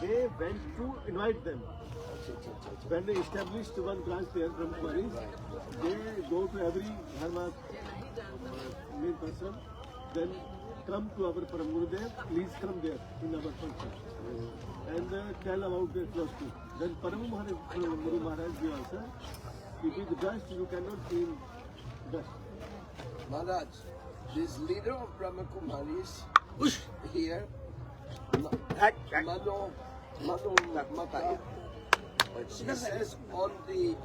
they went to invite them. When they established one branch there, Brahmakumaris, they go to every Dharma main person, then come to our Param Gurudev, please come there in our function. And tell about their philosophy. Then Param Guru Maharaj will answer, if it is dust, you cannot clean dust. Maharaj, this leader of Brahma Kumaris here, Mano Mataya, she says on the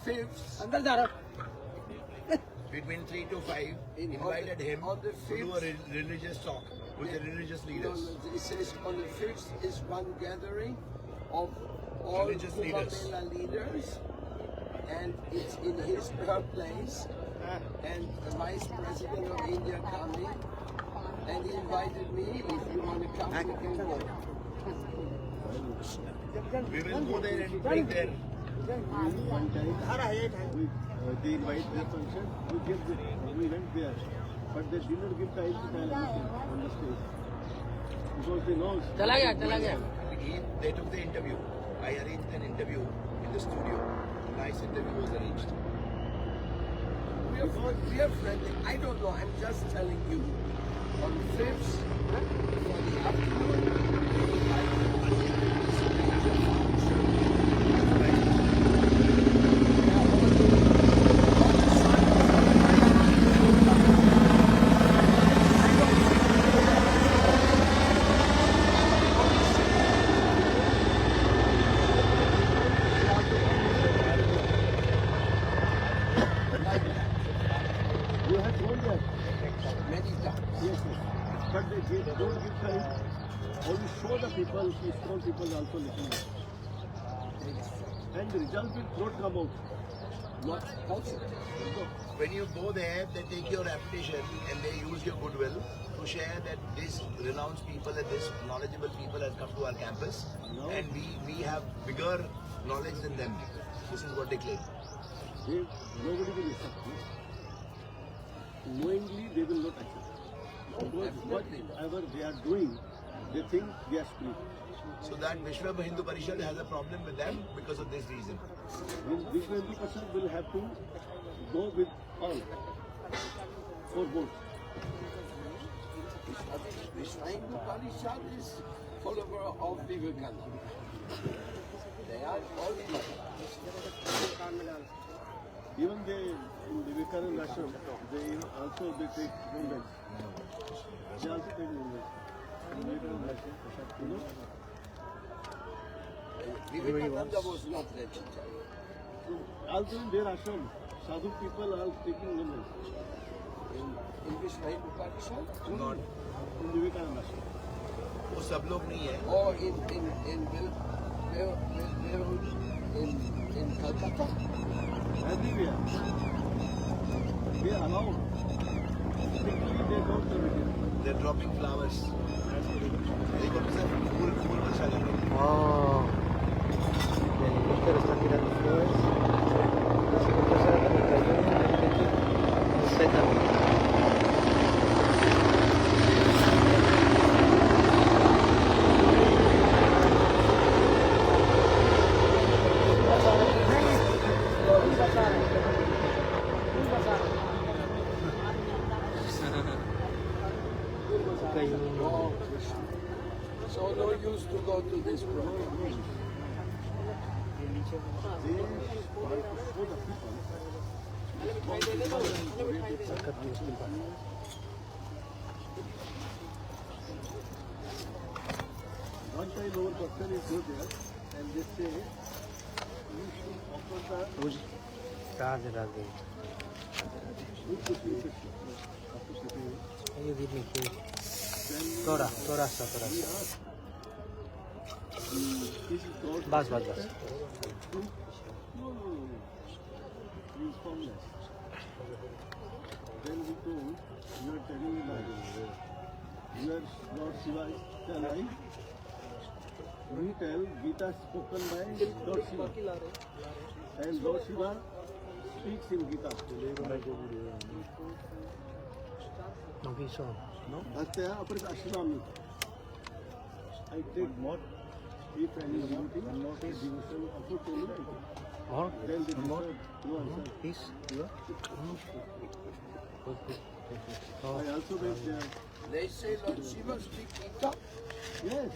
5th, between 3 to 5, invited him to do a religious talk with the religious leaders. It says on the 5th is one gathering of all Religious Kumbh leaders, and it's in his birthplace, and the Vice President of India coming, and he invited me, if you want to come, we can go. We will go there and bring their One time, they invite their function, we went there. But they did not give time to tell anything on the stage. Because they know. They took the interview. I arranged an interview in the studio. Nice interview was arranged. We are friendly. I don't know. I'm just telling you. On the 5th, for the afternoon, You have told that. many times. Yes, yes. But they don't give time. Only show the people, strong people also listening. And the result will not come out. Not possible. When you go there, they take your reputation and they use your goodwill to share that this renowned people and this knowledgeable people have come to our campus, No. and we have bigger knowledge than them. This is what they claim. Nobody will accept. Knowingly, they will not accept. Because whatever they are doing, they think they are spiritual. So that Vishwa Hindu Parishad has a problem with them because of this reason. This 20% will have to go with all for both. Vishwa Hindu Parishad is follower of Vivekananda. They are all Even they, in Vivekananda Ashram, they take movements. They also take movements. In Vivekananda Ashram, you know? Vivekananda was not vegetarian. So also in their ashram, sadhu people are taking movements. In Vishwa Hindu Parishad? Not. In Vivekananda Ashram. वो सब लोग नहीं है. Or in Calcutta? Everywhere. They allow. Strictly they don't permit it. They're dropping flowers. देखो sir फूल वर्षा कर रहे हैं. Oh, el Víctor está tirando flores. Se empezó a cayó el pétalo. Oh, so no use to go to this program. They want to show the people. One time our person is go there and they say you should offer the Radhe Radhe. food to people. After sitting, You give me food. then Tora sa. we ask, is it God? Bas. No. He is formless. Then we told, you are telling me lies. You are Lord Shiva is the lie. We tell Gita spoken by Lord Shiva. And Lord Shiva speaks in Gita. No vision. No? That's the upper Ashrami. I take what? If any devotee devotion offered to me, More? then they More? deserve no answer. Peace? You? Oh. I also went there. They say Lord Shiva speak Gita. Yes.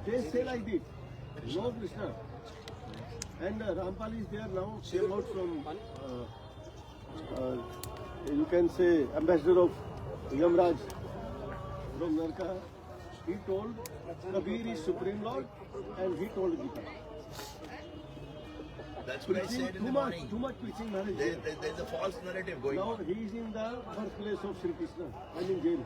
They say like this. No Krishna. And Rampal is there now. Came out from, you can say, ambassador of Yamraj from Narka. He told Kabir is Supreme Lord, and he told Gita. That's what I Preaching said in the morning. too much preaching marriage. There's a false narrative going Now on. he is in the birthplace of Sri Krishna. I mean jail.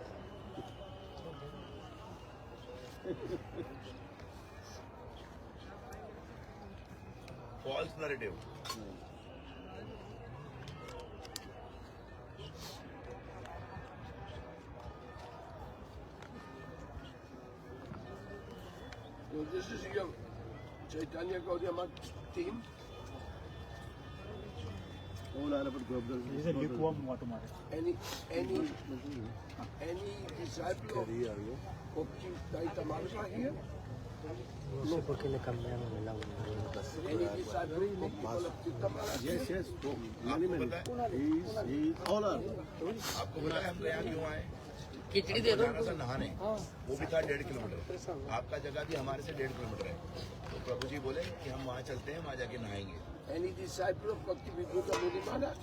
False narrative. So this is your Chaitanya Gaudiya Math team. All are about Gopal. This is a lukewarm water matter. Any disciple of Bhakti Daita Marga here? No sé por qué le cambiaron el agua. Any disciple of Bhakti Ballabh Maharaj? Yes, yes. Many, many. He is all are. आपको पता है हम यहाँ क्यों आए? खिचड़ी दे दो नहाने वो भी था 1.5 किलोमीटर आपका जगह भी हमारे से 1.5 किलोमीटर है तो प्रभु जी बोले कि हम वहाँ चलते हैं वहाँ जाके नहाएंगे Any disciple of Bhakti Vidhuta Muni Maharaj?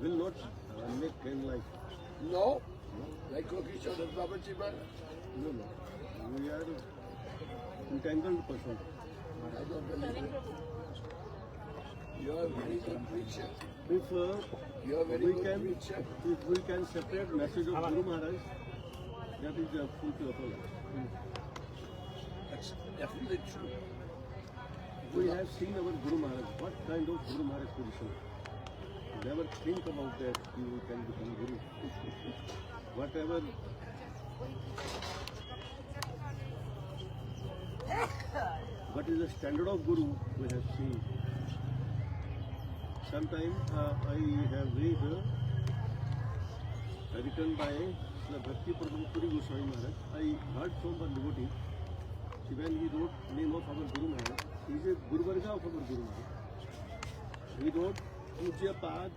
Will not make plain life. No. Like Lokeshwar Babaji Maharaj? No, no. We are entangled person. I don't believe it. You are a very good preacher. If You are a very we good can, preacher. if we can separate message of Guru Maharaj, that is the full of life. That's definitely true. We have seen our Guru Maharaj. What kind of Guru Maharaj position? Never think about that you can become Guru. Whatever. What is the standard of Guru we have seen. Sometimes I have read written by Sri Bhakti Puri Goswami Maharaj. I heard from one devotee. When he wrote name of our Guru Maharaj, he is a Guru Varga of our Guru Maharaj. He wrote Pujya Pad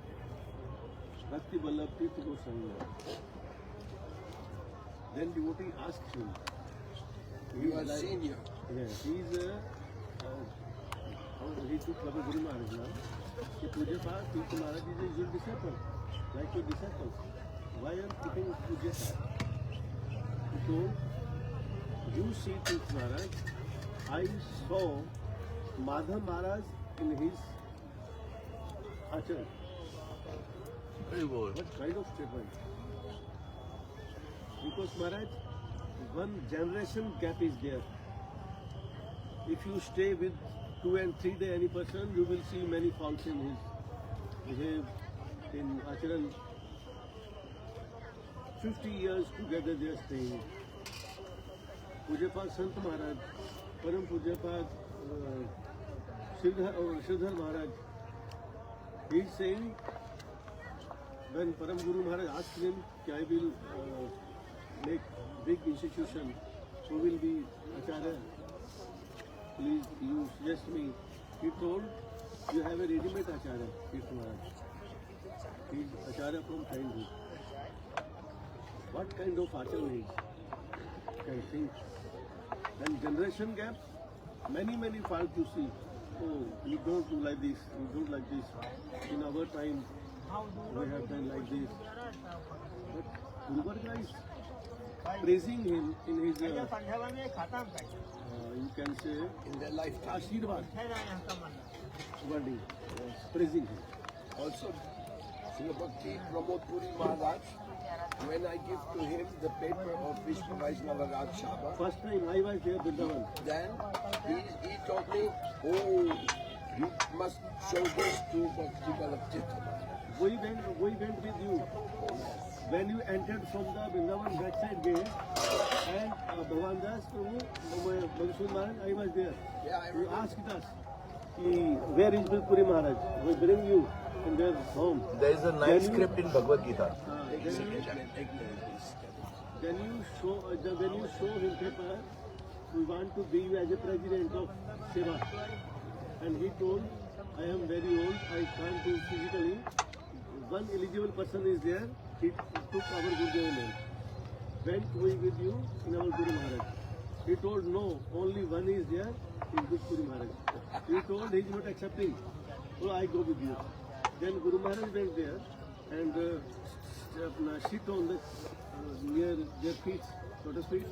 Bhakti Vallabh Tirtha Goswami Maharaj. Then devotee asked him. You are senior. Yeah, he is he took our Guru Maharaj now. He Pujya Pad Tirtha Maharaj is your disciple, like your disciple. Why are you keeping Pujya Pad? He told, you see Tirtha Maharaj, I saw Madhav Maharaj in his achar. What kind of statement? Because Maharaj, one generation gap is there. If you stay with 2 and 3 day any person, you will see many faults in his behave, in acharan. 50 years together they are staying. Pujapad Sant Maharaj, Param Pujapad Sridhar Maharaj, he is saying, when Param Guru Maharaj asked him, I will make big institution, who will be Acharya? Please, you suggest me. He told, you have a ready-made Acharya, Tirtha Maharaj. He is Acharya from childhood. What kind of Acharya he is? Can think. And generation gap, many faults you see. Oh, you don't do like this, you don't like this. In our time, we have done like this. But Guru Varga is praising him in his, you can say, In their lifetime. Ashirvad wording, praising him. Also, Sri Bhakti Pramod Puri Maharaj, when I give to him the paper of Vishnu Vaishnava Raj Sabha, First time I was there, Vrindavan. then he told me, oh, you must show this to Bhakti Vallabh Tirtha Maharaj. We went with you. When you entered from the Vrindavan backside gate, and Bhavan Das Prabhu, Madhusudan Maharaj, I was there. Yeah, I You remember. asked us, where is Puri Maharaj? We bring you in their home. There is a Then nice you- script in Bhagavad Gita. Then when you show him paper, we want to be you as a president of Seva. And he told, I am very old, I can't do physically. One eligible person is there, he took our Gurudev name. Went we with you in our Guru Maharaj. He told, no, only one is there in this Guru Maharaj. He told he is not accepting. So I go with you. Then Guru Maharaj went there and sit on the near their feet, so to speak,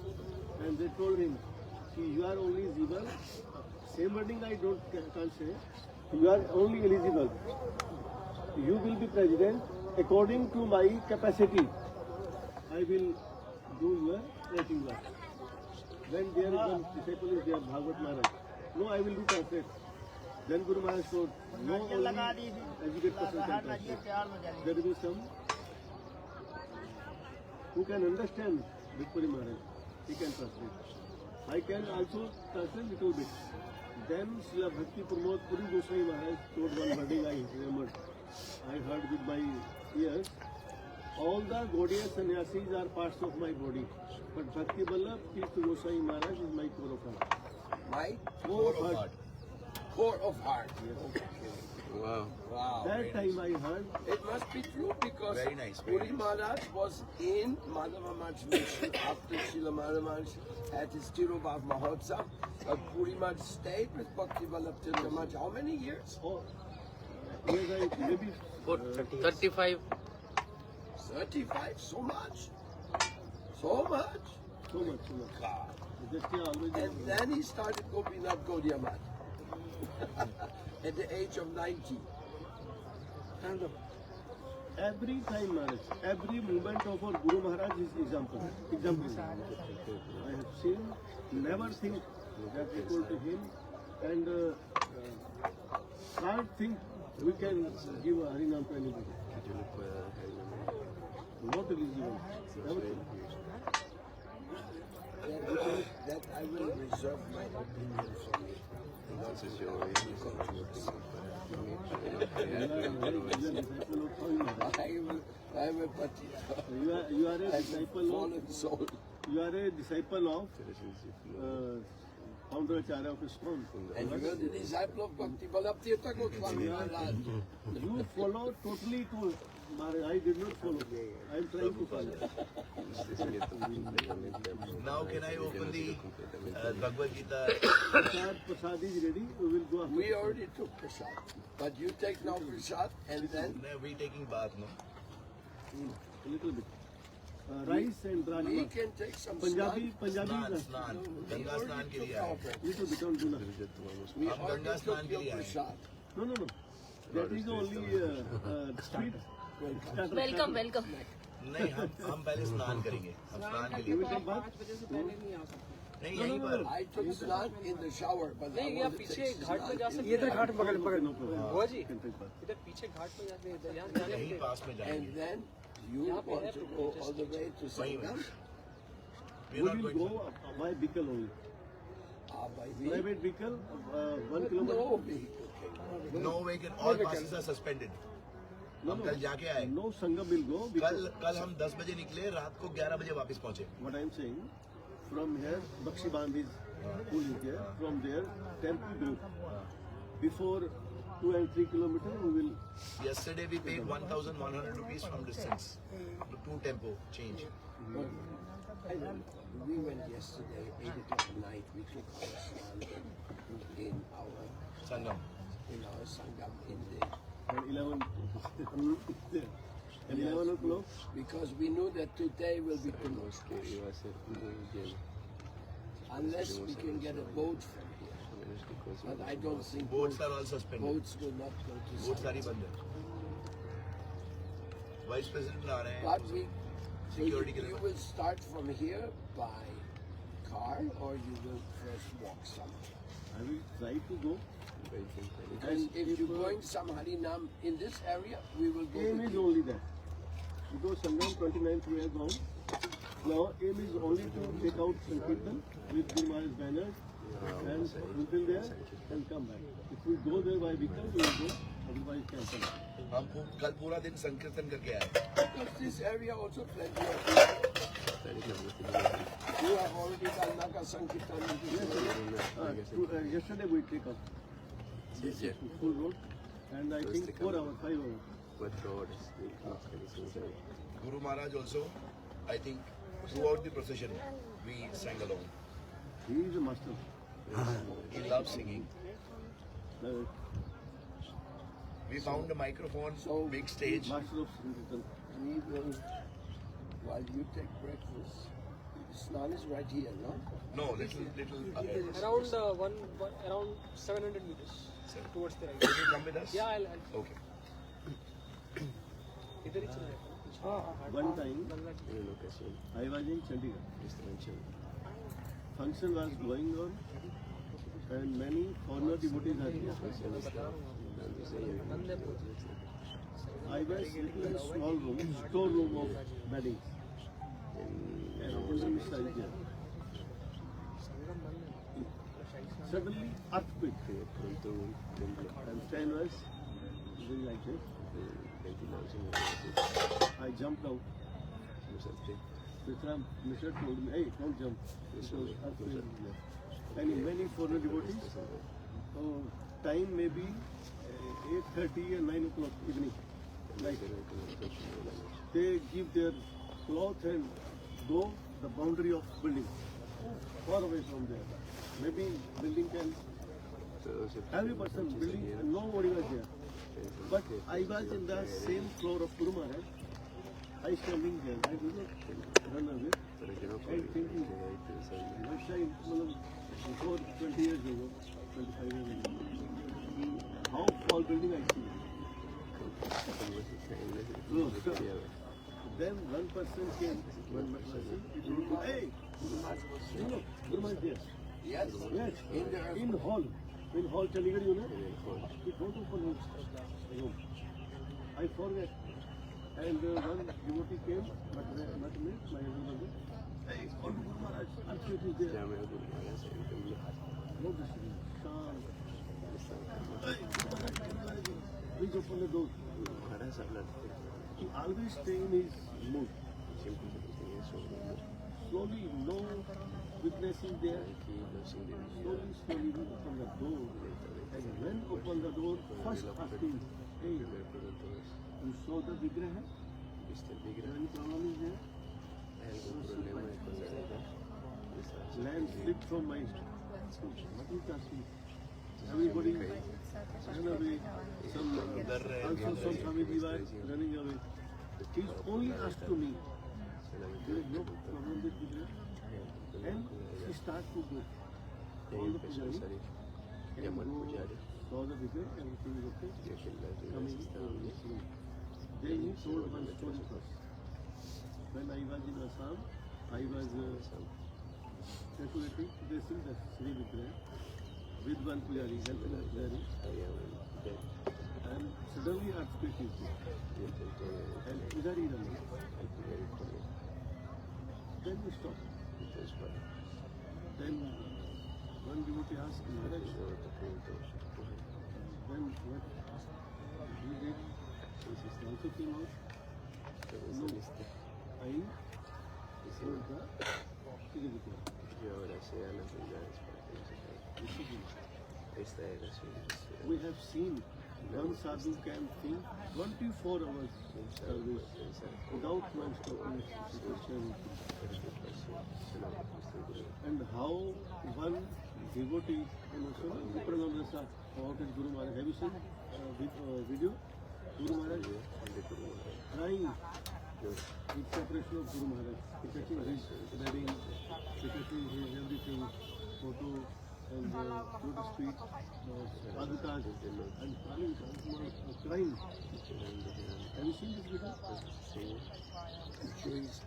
and they told him, you are only eligible. Same wording I can't say. You are only eligible. You will be president according to my capacity. I will do your writing work. Then there is one disciple is there, Bhagavad Maharaj. No, I will do translate. Then Guru Maharaj told, no, only educated person can translate. There will be some who can understand Bhikpuri Maharaj. He can translate. I can also translate little bit. Then Srila Bhakti Pramod Puri Goswami Maharaj told one wording I remembered. I heard with my ears. All the Gaudiya sannyasis are parts of my body. But Bhakti Vallabh Tirtha Goswami Maharaj is my core of heart. My Core of heart. core of heart. Yes. Wow. Wow. That time I heard. It must be true because Very nice, very Puri nice. Maharaj was in Madhava Maj's mission after Srila Maharaj had his Tirobhav Mahotsav. But Puri Maharaj stayed with Bhakti Vallabh Tirtha Maharaj how many years? Oh, yes, I maybe 35. 35, so much. So much. so much. Just here always. And then he started Gopinath Gaudiya Math at the age of 90. Every time Maharaj, every movement of our Guru Maharaj is example. I have seen, never think that equal to him, and can't think we can give a Harinam to anybody. Not eligible. Never think. That I will reserve my opinion for you. I am a Pati. You are a disciple of. Fallen soul. You are a disciple of founder Acharya of ISKCON. And you are the disciple of Bhakti Vallabh Tirtha Goswami Maharaj. You follow totally to Maharaj. I did not follow. I am trying to follow. Now can I open the Bhagavad Gita? Prasad is ready. We will go after. We already took prasad. But you take now prasad and then No, we taking bath, no? A little bit. Rice and we rajma. can take some Punjabi स्नान is स्नान We Ganga already स्नान के took लिए our आए bread. little bit on Duna. We हम already Ganga स्नान took के your लिए आए prasad. No. That is only street. Starter. Welcome welcome नहीं हम पहले स्नान करेंगे हम स्नान के You लिए will take bath? नहीं यहीं पर I took snan in the shower, but I want to take घाट पे जा snan. सकते हैं घाट बगल No problem. बुआ जी You can take bath. इधर पीछे घाट पे जाते हैं इधर यहाँ जाने यहीं पास में जाएंगे And then you want to go all the way to Sangam? We We are not will going go by vehicle only. By the Private vehicle, 1 kilometer. no vehicle. no vehicle all passes are suspended हम कल जाके आए No Sangam will go because कल हम 10 बजे निकले रात को 11 बजे वापस पहुंचे what I am saying, from here, Bakshi Bandh is pool is there. From there, temple group. Before 2 and 3 kilometers, we will. yesterday we paid 1100 rupees from distance to tempo change We went yesterday, 8 o'clock at night. We took our snan in our Sangam Sangam in the And 11. And 11 o'clock. because we knew that today will be too much. Unless we can get a boat from here. But I don't think boats are all suspended boats will not go to boat Sangam. सारी बंद है vice president आ रहे हैं But we, so Security के you लिए will start from here by car or you will first walk somewhere. I will try to go. And if you're going some Harinam in this area, we will go Aim with is you. only that. Because Sangam 29th we have gone. Now aim is only to take out Sankirtan with Guru Maharaj's banner and fulfill there and come back. If we go there by vehicle, we will go. Otherwise, cancel. हम कल पूरा दिन संकीर्तन करके आए Because this area also plenty of people. एक अल्लाह का संकीर्तन Yesterday we take up Yes, yes. full road, and I think 4 hours, 5 hours. Guru Maharaj also, I think, throughout the procession, we sang along. He is a master. He loves singing. Uh, We found a microphone, So, big stage. master of Sankirtan. we will, while you take breakfast, Snan is right here, no? No, little ahead. Around around 700 meters towards the right. Will you come with us? Yeah, I'll Okay. इधर ही चले जाएगा. One time, I was in Chandigarh. Function was going on, and many foreigner devotees are here. I was sitting in a small room, store room of beddings. And Indian style here. Suddenly, earthquake. And stand was doing like this. I jumped out. Mr. told me, hey, don't jump. Because earthquake is there. And many foreigner devotees, time may be 8:30 and 9 o'clock evening. Night. They give their cloth and go the boundary of building, far away from there. Maybe building can, every person building, nobody was there. But I was in the same floor of Guru Maharaj. I standing there. I did not run away. I thinking, last time, before 20 years ago, 25 years ago, how tall building I see. So, then one person came, he told me, hey, Guru Maharaj there. Yes. Yes, In the in hall, Chandigarh, you know, he don't open his room. I forget. And one devotee came, not me, my elder. Hey, Guru Maharaj, earthquake is there. No decision. Hey, please open the door. He always stay in his mood. Slowly, no witnessing there. Slowly, we open the door. And when open the door, first asking, hey, you saw the Vigraha? Any problem is there? Land slipped from my nothing touched me. Everybody ran away. Also some family were running away. He only asked to me, there is no problem with Vigraha. And he started to go. All the pujari and go, saw the Vigraha, everything is okay. Coming to this room. Then he told one story first. When I was in Assam, I was decorating the Sri Vigraha with one pujari, helping the pujari. And suddenly earthquake is there. And pujari ran. Then we stopped. Then one devotee asked me, then what he did? He also came out. No, I told the Sri Vigraha. We have seen one sadhu can think 24 hours service without non-stopping situation. And how one devotee, Pranam Rasa, about his Guru Maharaj. Have you seen video? Guru Maharaj crying with separation of Guru Maharaj, touching his wedding, touching his everything, photo and so to speak, Adhitas and crying. Have you seen this video? He is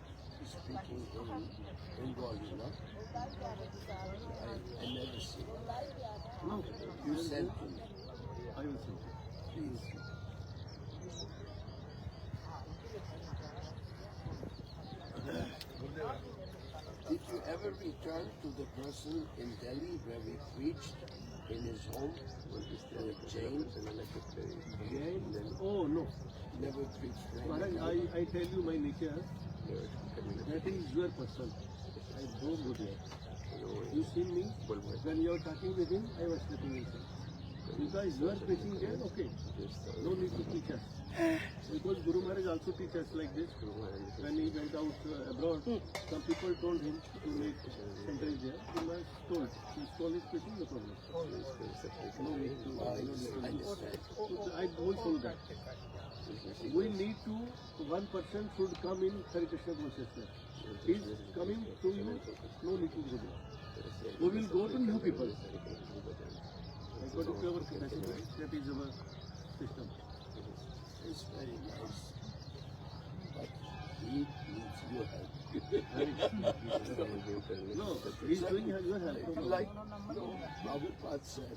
speaking in Bengali, no? I never see. No, You sent to me, I will see. please. Did you ever return to the person in Delhi where we preached in his home with James? Oh no. Never preached there. Maharaj, I tell you my nature, that is your person. I don't go there. You seen me? When you were talking with him, I was sleeping inside. Because you are preaching there, okay. No need to teach us. Because Guru Maharaj also teach us like this. When he went out abroad, some people told him to make centers there. Guru Maharaj told. He told his preaching, no problem. No need to. I will follow that. We need to, one person should come in Hare Krishna consciousness. He is coming to you, no need to go there. We will go to new people. According to our capacity, that is our system. It's very nice. But he needs your help. No, he is doing your help. Like Prabhupada said,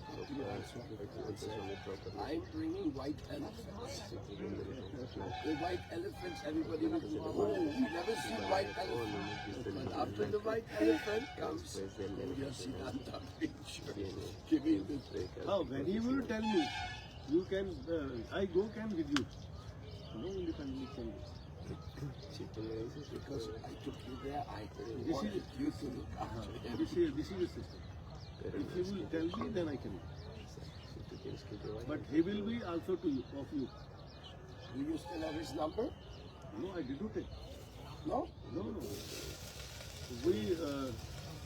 I'm bringing white elephants. The white elephants, everybody will say, oh, we never see white elephants. But after the white elephant comes, your Siddhanta picture. Give me this. How? When he will tell me, you can, I go can with you. No independently can go. Because I took you there, I This wanted is- you to look after him. This is the system. If he will tell me, then I can go. But he will be also to you, of you. Do you still have his number? No, I didn't take. No? No, no. We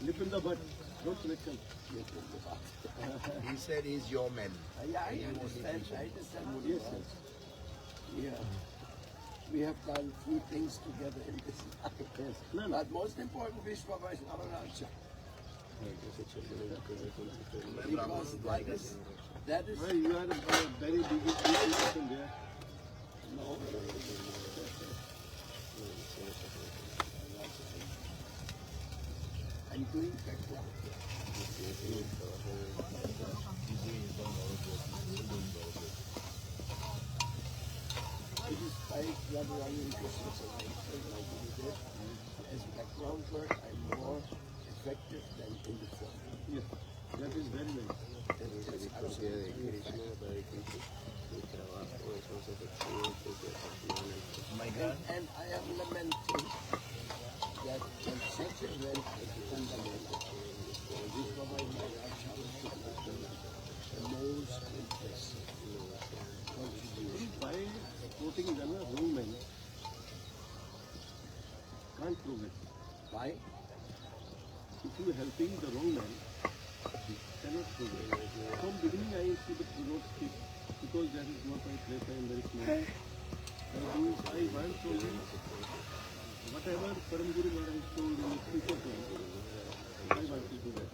nip in the bud, no connection. He said he's your man. Yeah, I understand. I understand what Yes, you sir. are. Yeah. We have done few things together in this life. Yes. No, no. But most important, Vishwava is Navaraja. Because that is Well, you are a very big person there. no. I'm doing background. It is like Radharani Krishna Sarai. As background work, I'm more effective than in the front. Yes, that is very nice. That is absolutely effective. My God. And I am lamenting that when such a event is fundamental, Vishwava Maharaj the most impressive contribution. By quoting the wrong man, can't progress. Why? If you are helping the wrong man, cannot progress. From beginning I used to not speak because that is not my place. I am very small. I want to be whatever Param Guru Maharaj told in his future plan. I want to do that.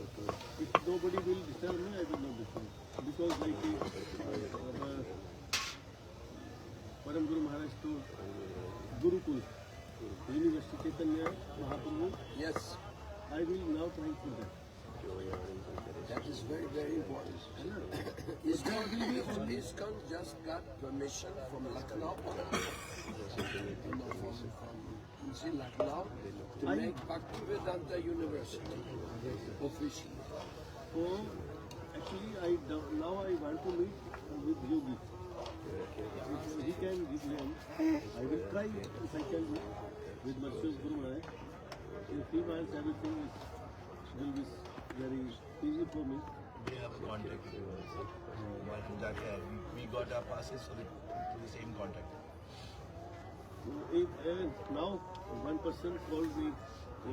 If nobody will disturb me, I will not disturb. Because like Param Guru Maharaj told Gurukul, University Chaitanya Mahaprabhu, Yes, I will now try for that. that is very, very important. ISKCON just got permission from Lucknow, from Lucknow, to make Bhaktivedanta University officially. So actually now I want to meet with Yogi. If he can give land, I will try if I can do with Mercedes Guru Maharaj. If he wants everything, it will be very easy for me. We have a contact. We got our passes so to the same contact. So if, now one person called me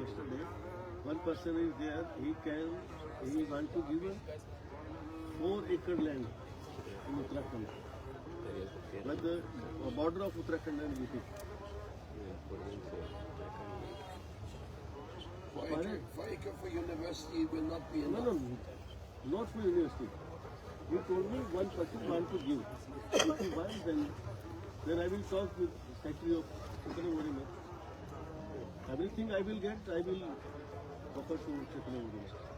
yesterday. One person is there. He want to give a 4-acre land in Uttarakhand. But the border of Uttarakhand and UP. For university will not be enough. No, not for university. You told me one person want to give. If you want, then I will talk with Secretary of Chaitanya Mahaprabhu. Everything I will get, I will offer to Chaitanya Mahaprabhu.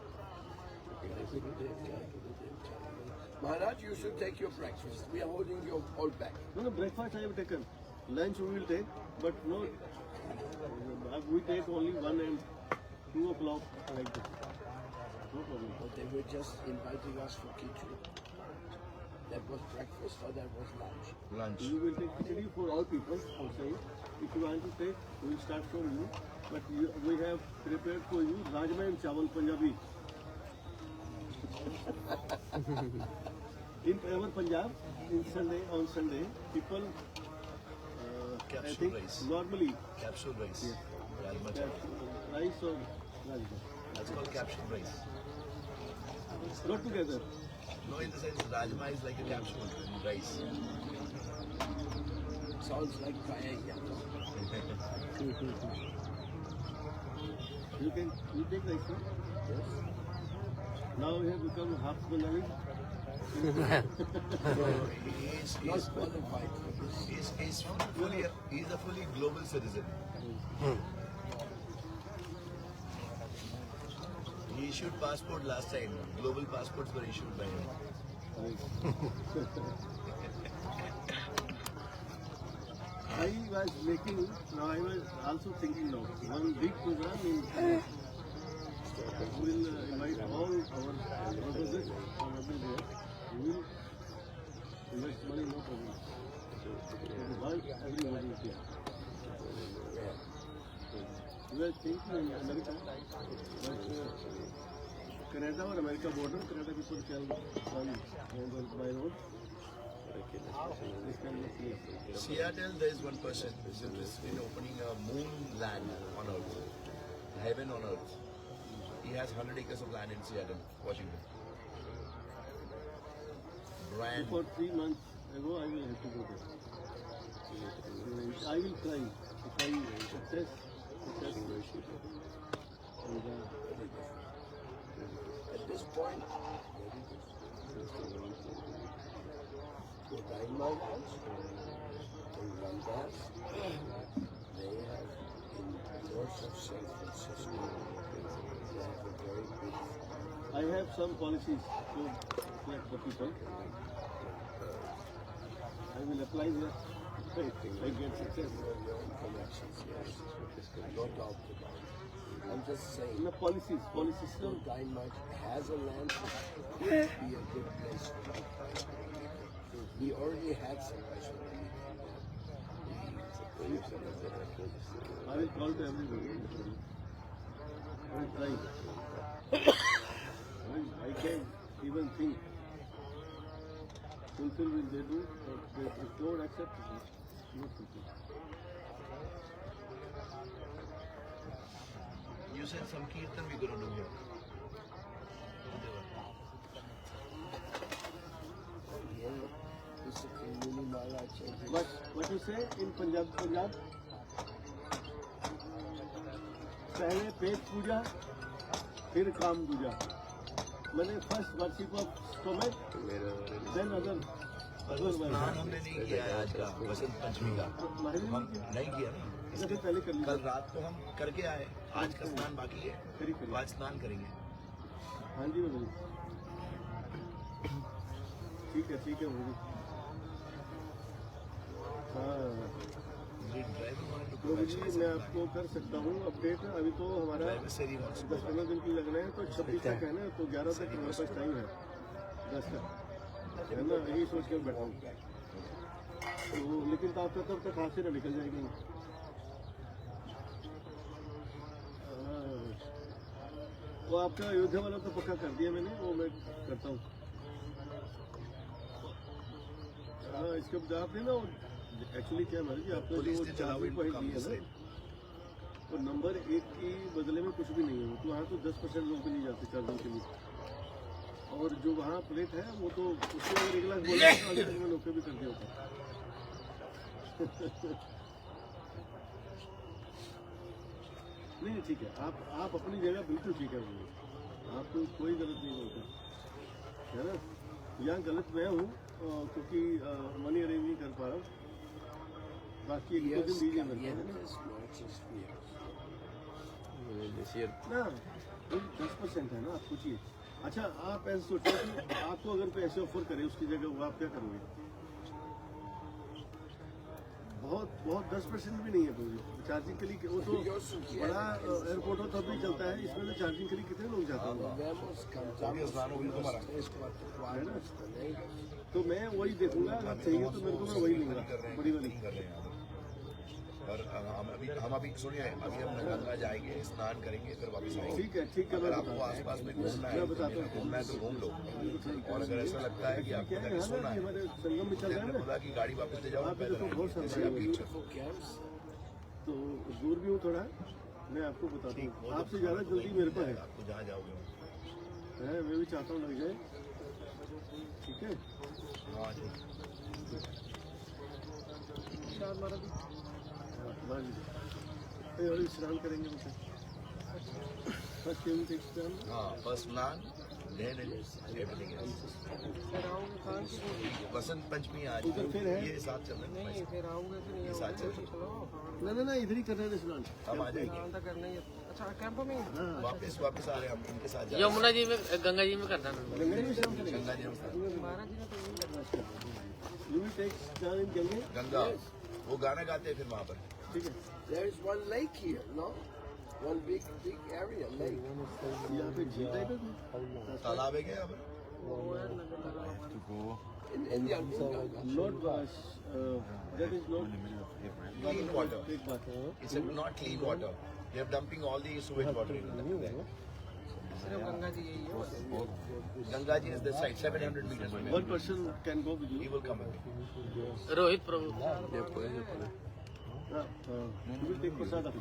Maharaj, you should take your breakfast. We are holding you all back. No, breakfast I have taken. Lunch we will take, but no, we take only 1 and 2 o'clock like this. No problem. But they were just inviting us for khichdi. That was breakfast or that was lunch? Lunch. We will take khichdi for all people outside. If you want to take, we will start from you. but we have prepared for you rajma and chawal Punjabi. In our Punjab, on Sunday, people, I Capsule think rice. normally Capsule rice. Rajma that chawal. rice or rajma, That's called capsule rice. not together. No, in the sense rajma is like a capsule in rice. Sounds like paella. You take rice, no? Yes. Now we have become half Bengali. Not qualified for this. He's a fully global citizen. He issued passport last time. Global passports were issued by him. I was I was also thinking now, one big program in we will invite all our brothers from everywhere. We will invest money, no problem. Why everybody is here? We were thinking in America, but Canada or America border, Canada people can come by road. This kind of place. Seattle, there is one person who is interested in opening a moon land on Earth, heaven on Earth. He has 100 acres of land in Seattle, Washington. Brian, For 3 months ago, I will have to go there. I will try. If I success. And, At this point, the Dynamite House in Dundas, they have in north of San Francisco, they have a very big I have some policies to select the people. I will apply there. I get success. connections, yes. No doubt about it. I'm just saying, In the policies. so Dynamite has a land, it would be a good place for him. He already had some questions. I will call to everybody. I will try. I can even think. Fulfill will they do, but if don't accept it, not fulfill. you said some kirtan we're going to do here. But what you say in Punjab, पहले पेट पूजा, फिर काम दूजा. मैंने first worship of stomach, then other स्नान हमने नहीं किया है आज का बसंत पंचमी का. हम नहीं किया ना. जैसे पहले कर कल लिया. रात को हम करके आए. आज का स्नान बाकी है. करी. आज स्नान करेंगे. हाँ जी मैं ठीक है मुझे. हाँ तो जी मैं आपको कर सकता हूँ अपडेट. अभी तो हमारा 10-15 दिन की लगना है, तो 26 तक है ना, तो 11 तक हमारे पास टाइम है. 10 तक है ना, यही सोच कर बैठा हूँ. तो लेकिन तब तक हाथ से ना निकल जाएगी. वो आपका अयोध्या वाला तो पक्का कर दिया मैंने, वो मैं करता हूँ. हाँ इसके बाद आपने ना एक्चुअली क्या हमारे जी आपने जो चार्जिंग पॉइंट दी है ना, तो नंबर 1 की बदले में कुछ भी नहीं है. तो वहाँ तो 10% लोग भी नहीं जाते चार्जिंग के लिए. और जो वहाँ प्लेट है वो तो उसमें अगर 1 लाख बोला तो मैं नौकरी भी कर दिया होता. नहीं ठीक है, आप अपनी जगह बिल्कुल ठीक है. आपको कोई गलत नहीं होता है ना. यहाँ गलत मैं हूँ क्योंकि मनी अरेंज नहीं कर पा रहा हूँ. बाकी 1-2 दिन दीजिए मेरे ना. 10% है ना, आप पूछिए. अच्छा आप ऐसे सोचो कि आपको अगर कोई ऐसे ऑफर करे उसकी जगह, वो आप क्या करोगे? बहुत 10% भी नहीं है पूरी चार्जिंग के लिए. वो तो बड़ा एयरपोर्ट हो तब भी चलता है. इसमें तो चार्जिंग के लिए कितने लोग जाते हैं? है ना. तो मैं वही देखूंगा, अगर चाहिए तो मेरे को मैं वही लूंगा, बड़ी वाली. और हम अभी सुनिए, अभी हम गंगा जाएंगे, स्नान करेंगे, फिर वापस आएंगे। ठीक है अगर मैं आपको बताता आसपास में घूमना है, घूमना है तो घूम लो, और अगर ऐसा लगता है कि आपको जाके सोना है, हमारे संगम में चल रहा है हमने ना, बोला कि गाड़ी वापस ले जाओ, वहाँ पे पैदल तो बहुत आएंगे। सारा जैसे आप बीच तो दूर भी हूँ थोड़ा, मैं आपको बताता हूँ, आपसे ज़्यादा जल्दी मेरे को है, आपको जहाँ जाओगे वहाँ। मैं भी चाहता हूँ लग जाए, ठीक है। हाँ जी, मान लीजिए और स्नान करेंगे मुझे फर्स्ट टाइम टेक्स डाउन हाँ, फर्स्ट स्नान, then everything else. Basant Panchami आज, उधर फिर है? ये साथ चल रहे हैं, फिर आओगे फिर ये साथ चल रहे हैं। ना इधर ही कर रहे हैं स्नान, हम आ जाएंगे, यहाँ तक करना ही है। अच्छा कैंप में ही? वापस आ रहे हैं हम इनके साथ जाएंगे। यमुना जी में, गंगा जी में करना था। गंगा जी स्नान करेंगे, गंगा जी हम साथ, महाराज जी ने तो यही करना। You will take down in Gange, Ganga, वो गाना गाते हैं फिर वहाँ पर। ठीक है। There is one lake here, no? One big area, lake. यहाँ पे झील टाइप है, तालाब है क्या यहाँ पर? In the Ganga. Not wash, that is not Clean water. एक बात है, It's not clean water. They are dumping all the sewage water in there. सिर्फ गंगा जी यही है। Ganga ji is the site, 700 meters away. One person can go with He you, will come with me. Rohit Prabhu you will take prasad after